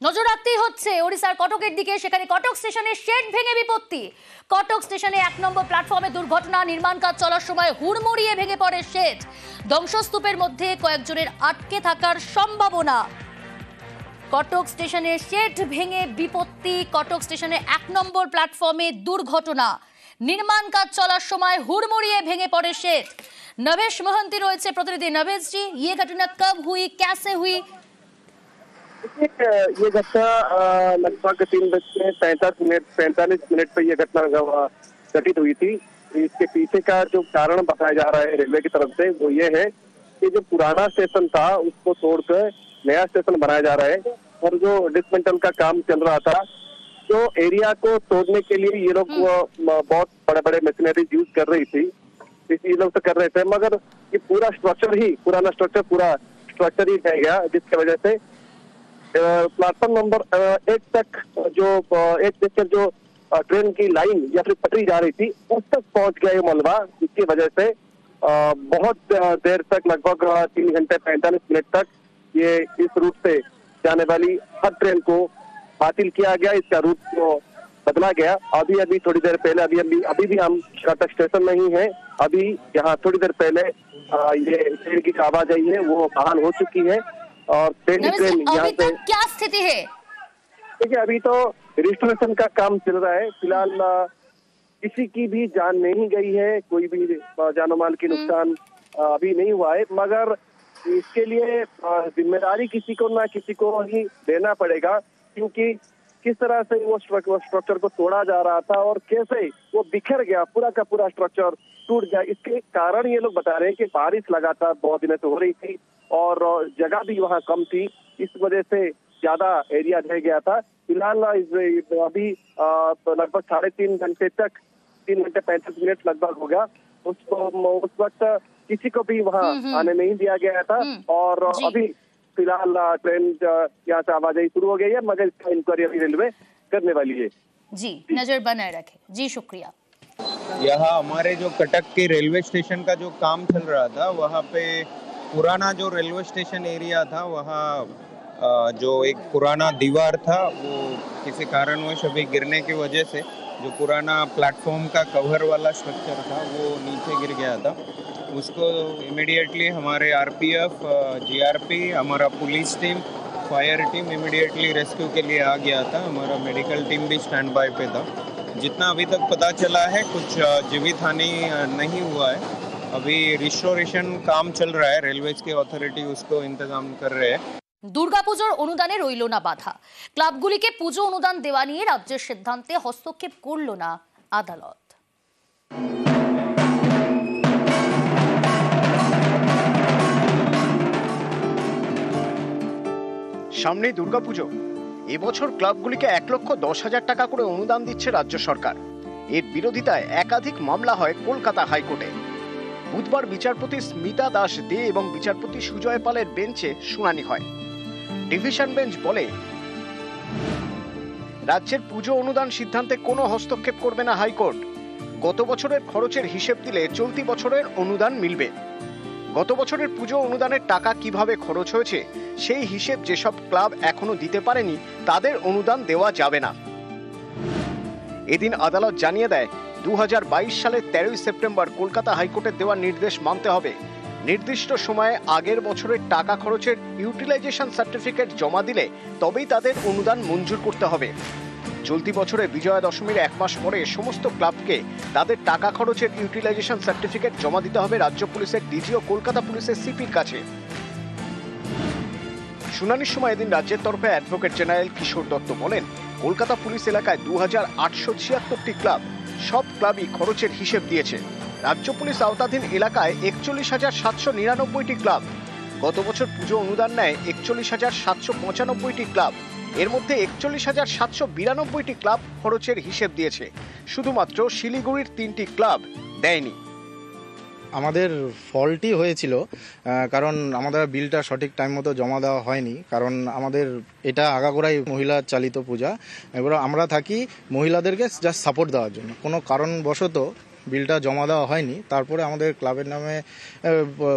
নজর রাখতেই হচ্ছে ওড়িশার কটকের দিকে। সেখানে কটক স্টেশনে শেড ভেঙে বিপত্তি। কটক স্টেশনে 1 নম্বর প্ল্যাটফর্মে দুর্ঘটনা। নির্মাণ কাজ চলার সময় হুড়মুড়িয়ে ভেঙে পড়ে শেড। ধ্বংসস্তূপের মধ্যে কয়েকজনের আটকে থাকার সম্ভাবনা। কটক স্টেশনে শেড ভেঙে বিপত্তি। কটক স্টেশনে 1 নম্বর প্ল্যাটফর্মে দুর্ঘটনা। নির্মাণ কাজ চলার সময় হুড়মুড়িয়ে ভেঙে पड़े शेड। नवेश महंती रही प्रतिनिधि। नवेश जी, ये घटना कब हुई, कैसे हुई? ये घटना लगभग 3:45 पर यह घटना घटित हुई थी। इसके पीछे का जो कारण बताया जा रहा है रेलवे की तरफ से वो ये है कि जो पुराना स्टेशन था उसको तोड़कर नया स्टेशन बनाया जा रहा है और जो डिसमेंटल का काम चल रहा था, जो एरिया को तोड़ने के लिए ये लोग बहुत बड़े बड़े मशीनरी यूज कर रही थी, ये लोग तो कर रहे थे, मगर ये पूरा स्ट्रक्चर ही पुराना स्ट्रक्चर ही रह गया, जिसकी वजह से प्लेटफॉर्म नंबर 1 तक जो जो ट्रेन की लाइन या फिर पटरी जा रही थी उस तक पहुंच गया ये मलबा, जिसकी वजह से बहुत देर तक लगभग 3 घंटे 45 मिनट तक ये इस रूट से जाने वाली हर ट्रेन को बातिल किया गया। इसका रूट को बदला गया। अभी थोड़ी देर पहले अभी भी हम कटक स्टेशन में ही हैं। अभी यहाँ थोड़ी देर पहले ये ट्रेन की आवाज आई है वो बहाल हो चुकी है और ट्रेन यहाँ से क्या स्थिति है? देखिए, अभी तो रिस्टोरेशन का काम चल रहा है। फिलहाल किसी की भी जान नहीं गई है, कोई भी जानो माल की नुकसान अभी नहीं हुआ है, मगर इसके लिए जिम्मेदारी किसी को ना किसी को ही देना पड़ेगा, क्योंकि किस तरह से वो स्ट्रक्चर को तोड़ा जा रहा था और कैसे वो बिखर गया, पूरा का पूरा स्ट्रक्चर टूट गया। इसके कारण ये लोग बता रहे हैं कि बारिश लगातार बहुत दिनों से हो रही थी और जगह भी वहाँ कम थी, इस वजह से ज्यादा एरिया रह गया था। फिलहाल अभी लगभग 3.5 घंटे तक 3 घंटे 35 मिनट लगभग हो गया। उस वक्त किसी को भी वहाँ आने नहीं दिया गया था और अभी फिलहाल ट्रेन यहाँ से आवाजाही शुरू हो गई है, मगर इसका इंक्वायरी अभी रेलवे करने वाली है। जी, नजर बनाए रखे। जी, शुक्रिया। यहाँ हमारे जो कटक के रेलवे स्टेशन का जो काम चल रहा था, वहाँ पे पुराना जो रेलवे स्टेशन एरिया था, वहाँ जो एक पुराना दीवार था वो किसी कारणवश अभी गिरने की वजह से जो पुराना प्लेटफॉर्म का कवर वाला स्ट्रक्चर था वो नीचे गिर गया था। उसको इमीडिएटली हमारे आरपीएफ, जीआरपी, हमारा police team, fire team immediately rescue के लिए आ गया था। हमारा मेडिकल टीम भी स्टैंड बाय पे था। जितना अभी तक पता चला है कुछ जीवित हानि नहीं हुआ है। अभी रिस्टोरेशन काम चल रहा है, रेलवेज की अथॉरिटी उसको इंतजाम कर रहे हैं। দুর্গাপুজোর অনুদানে রইল না বাধা। ক্লাবগুলিকে পুজো অনুদান দেওয়া নিয়ে রাজ্যের সিদ্ধান্তে হস্তক্ষেপ করল না আদালত। সামনেই দুর্গাপুজো। এবছর ক্লাবগুলিকে 1,10,000 টাকা করে অনুদান দিচ্ছে রাজ্য সরকার। এর বিরোধিতায় একাধিক মামলা হয় কলকাতা হাইকোর্টে। বুধবার বিচারপতি স্মিতা দাস দে এবং বিচারপতি সুজয় পালের বেঞ্চে শুনানি হয়। ডিভিশন বেঞ্চ বলে, রাজ্যের পুজো অনুদান সিদ্ধান্তে কোনো হস্তক্ষেপ করবে না হাইকোর্ট। গত বছরের খরচের হিসেব দিলে চলতি বছরের অনুদান মিলবে। গত বছরের পুজো অনুদানের টাকা কিভাবে খরচ হয়েছে সেই হিসেব যেসব ক্লাব এখনো দিতে পারেনি তাদের অনুদান দেওয়া যাবে না। এদিন আদালত জানিয়ে দেয় 2022 সালের 13 সেপ্টেম্বর কলকাতা হাইকোর্টের দেওয়া নির্দেশ মানতে হবে। নির্দিষ্ট সময়ে আগের বছরের টাকা খরচের ইউটিলাইজেশন সার্টিফিকেট জমা দিলে তবেই তাদের অনুদান মঞ্জুর করতে হবে। চলতি বছরে বিজয়া দশমীর 1 মাস পরে সমস্ত ক্লাবকে তাদের টাকা খরচের ইউটিলাইজেশন সার্টিফিকেট জমা দিতে হবে রাজ্য পুলিশের ডিজি ও কলকাতা পুলিশের সিপির কাছে। শুনানির সময় এদিন রাজ্যের তরফে অ্যাডভোকেট জেনারেল কিশোর দত্ত বলেন, কলকাতা পুলিশ এলাকায় 2876টি ক্লাব, সব ক্লাবই খরচের হিসেব দিয়েছে। রাজ্য পুলিশ আওতাধীন এলাকায় 41,799টি ক্লাব। গত বছর পুজো অনুদান নেয় 41,795টি ক্লাব। এর মধ্যে 41,792টি ক্লাব খরচের হিসেব দিয়েছে। শুধুমাত্র শিলিগুড়ির 3টি ক্লাব দেয়নি। আমাদের ফল্টই হয়েছিল, কারণ আমাদের বিলটা সঠিক টাইম মতো জমা দেওয়া হয়নি। কারণ আমাদের এটা আগাগোড়াই মহিলা চালিত পূজা, এবার আমরা থাকি মহিলাদেরকে জাস্ট সাপোর্ট দেওয়ার জন্য। কোনো কারণবশত বিলটা জমা দেওয়া হয়নি। তারপরে আমাদের ক্লাবের নামে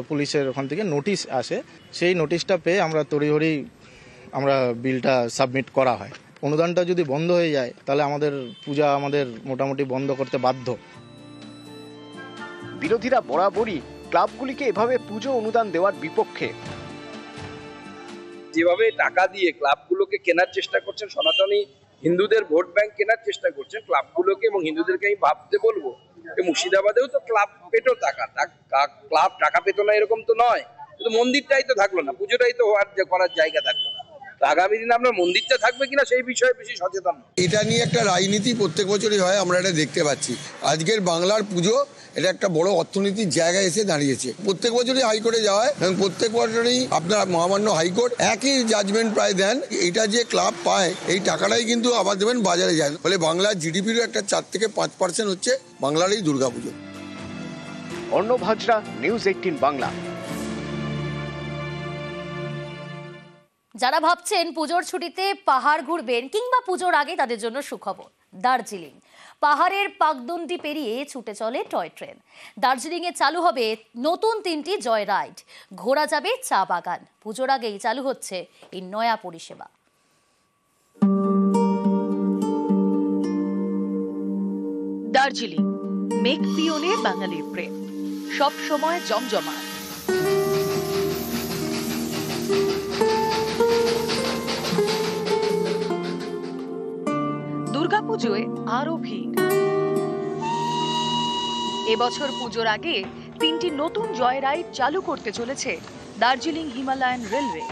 পুলিশের ওখান থেকে নোটিশ আসে। সেই নোটিশটা পেয়ে আমরা তড়িঘড়ি আমরা বিলটা সাবমিট করা হয়। অনুদানটা যদি বন্ধ হয়ে যায় তাহলে আমাদের পূজা মোটামুটি বন্ধ করতে বাধ্য। বিরোধীরা বরাবরই ক্লাবগুলিকে এভাবে পুজো অনুদান দেওয়ার বিপক্ষে। যেভাবে টাকা দিয়ে ক্লাবগুলোকে কেনার চেষ্টা করছেন, সনাতনী হিন্দুদের ভোট ব্যাংক কেনার চেষ্টা করছেন ক্লাবগুলোকে, এবং হিন্দুদেরকে আমি ভাবতে বলবো মুর্শিদাবাদেও তো ক্লাব পেতো ক্লাব টাকা পেতো না এরকম তো নয়, কিন্তু মন্দিরটাই তো থাকলো না, পুজোটাই তো করার জায়গা থাকলো না। আগামী দিনে আপনার মন্দিরটা থাকবে কিনা সেই বিষয়ে বেশি সচেতন। এটা নিয়ে একটা রাজনীতি প্রত্যেক বছরই হয়, আমরা এটা দেখতে পাচ্ছি। আজকের বাংলার পুজো এটা একটা বড় অর্থনীতির জায়গায় এসে দাঁড়িয়েছে। প্রত্যেক বছরই হাইকোর্টে যাওয়া হয় এবং প্রত্যেক বছরই আপনার মহামান্য হাইকোর্ট একই জাজমেন্ট প্রায় দেন। এটা যে ক্লাব পায় এই টাকাটাই কিন্তু আবার দেবেন বাজারে যায়, ফলে বাংলার জিডিপিরও একটা 4 থেকে 5% হচ্ছে বাংলার এই দুর্গাপুজো। অর্ণব হাজরা, নিউজ 18 বাংলা। যারা ভাবছেন পুজোর ছুটিতে পাহাড় ঘুরবেন কিংবা পুজোর আগে, তাদের জন্য সুখবর। দার্জিলিং পাহাড়ের পাকদণ্ডি পেরিয়ে ছুটে চলে টয় ট্রেন। দার্জিলিংয়ে চালু হবে নতুন 3টি জয় রাইড, ঘোরা যাবে চা বাগান। পুজোর আগেই চালু হচ্ছে এই নয়া পরিষেবা। দার্জিলিং মেঘ পিয়নে বাঙালির প্রেম, সব সময় জমজমাট। দুর্গাপুজোয় আরো ভিড়। এবছর পুজোর আগে 3টি নতুন জয় রাইড চালু করতে চলেছে Darjeeling Himalayan railway.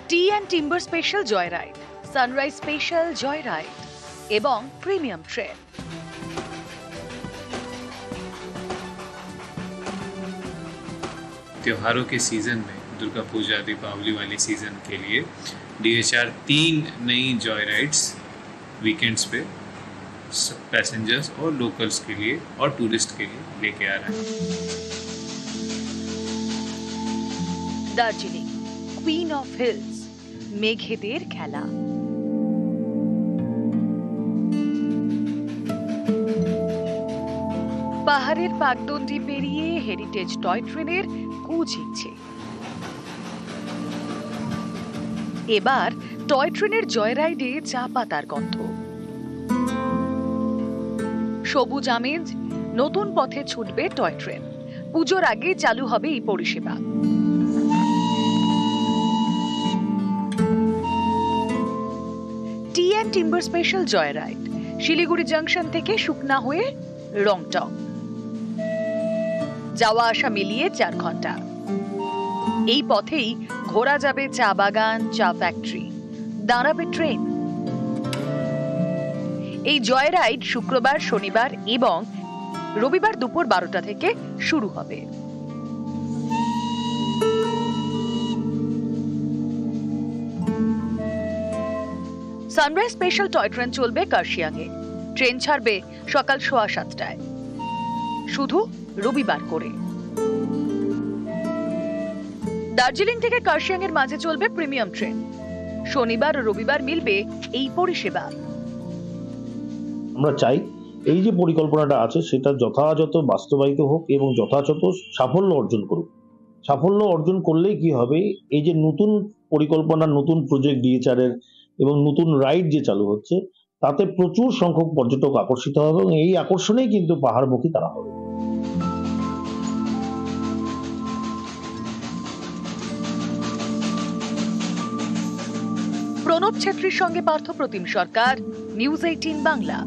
Tea and timber special joy ride, sunrise special joy ride এবং প্রিমিয়াম ট্রেন। त्योहारों के सीजन में दुर्गा पूजा दीपावली वाली सीजन के लिए DHR 3 नई जॉय राइड्स वीकेंड्स पे पैसेंजर्स और लोकल्स के लिए और टूरिस्ट के लिए लेके आ रहे हैं। দার্জিলিং কুইন অফ হিলস, মেঘেদের খেলা। পাহাড়ের পাকদণ্ডি পেরিয়ে হেরিটেজ টয় ট্রেনের কুচ ইচ্ছে। এবার টয় ট্রেনের জয় রাইডে চা পাতার গন্ধ। সবুজ আমেজ, নতুন পথে ছুটবে টয় ট্রেন। পুজোর আগে চালু হবে এই পরিষেবা। Tea and timber special joy ride, Siliguri junction থেকে শুকনা হয়ে রংটং, যাওয়া আসা মিলিয়ে 4 ঘন্টা। এই পথেই ঘোরা যাবে চা বাগান, চা ফ্যাক্টরি, দাঁড়াবে ট্রেন। এই জয় রাইড শুক্রবার, শনিবার এবং রবিবার দুপুর 12টা থেকে শুরু হবে। সানরাইজ স্পেশাল টয় ট্রেন চলবে কার্শিয়াংয়ে। ট্রেন ছাড়বে সকাল 7:15টায়, শুধু রবিবার করে। দার্জিলিং থেকে কার্শিয়াং এর মাঝে চলবে প্রিমিয়াম ট্রেন। শনিবার ও রবিবার মিলবে এই পরিষেবা। আমরা চাই এই যে পরিকল্পনাটা আছে সেটা যথাযথ বাস্তবায়িত হোক এবং যথাযথ সাফল্য অর্জন করুক। সাফল্য অর্জন করলেই কি হবে, এই যে নতুন পরিকল্পনা, নতুন প্রজেক্ট DHR এর এবং নতুন রাইড যে চালু হচ্ছে, তাতে প্রচুর সংখ্যক পর্যটক আকর্ষিত হবে এবং এই আকর্ষণেই কিন্তু পাহাড়মুখী তারা হবে। প্রণব ছেত্রীর সঙ্গে পার্থ প্রতিম সরকার, নিউজ 18 বাংলা।